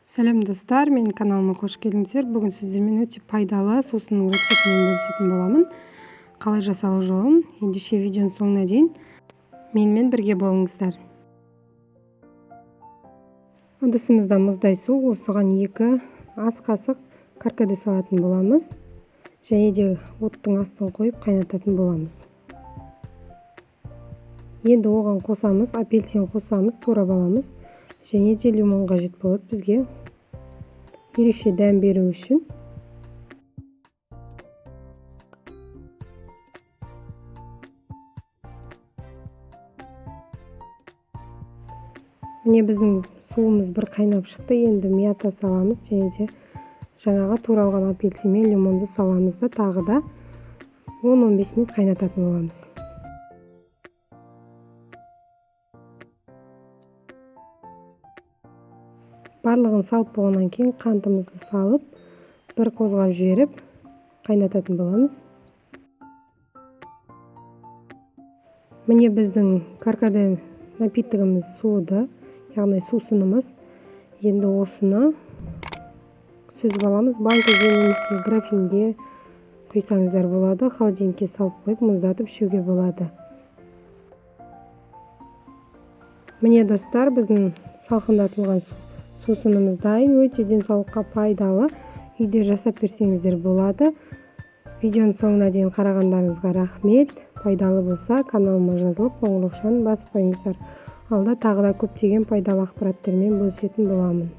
Сәлем достар, менің каналыма қош келдіңіздер. Бүгін сіздермен өте пайдалы сусынның рецептімен бөлісетін боламын. Қалай жасалу жолын ендеше видеоның соңына дейін менімен бірге болыңыздар. Ыдысымызда мұздай су, осыған 2 ас қасық каркаде салатын боламыз. Және де оттың астын қойып қайнататын боламыз. Енді оған қосамыз, апельсин қосамыз, турап аламыз. Және де лимон қажет болады бізге ерекше дәм беру үшін. Міне біздің суымыз бір қайнап шықты. Енді мята саламыз және де жаңағы туралған апельсин мен лимонды саламыз да тағы да 10-15 минут қайнататын боламыз. Барлығын салып болғаннан кейін қантымызды салып, бір қозғап жіберіп қайнататын боламыз. Міне біздің каркаде напитогымыз суыды, яғни сусынымыз. Енді осыны сүзіп аламыз. Банкаға немесе графинге құйсаңыздар болады. Холодильникке салып қойып, мұздатып ішуге болады. Міне достар, біздің салқындатылған сусынымыз дайын, өте денсаулыққа пайдалы. Үйде жасап берсеңіздер болады. Видеоның соңына дейін қарағандарыңызға рахмет. Пайдалы болса, каналыма жазылып, қоңыраушаны басып қойыңыздар. Алда тағы да көптеген пайдалы ақпараттермен бөлісетін боламын.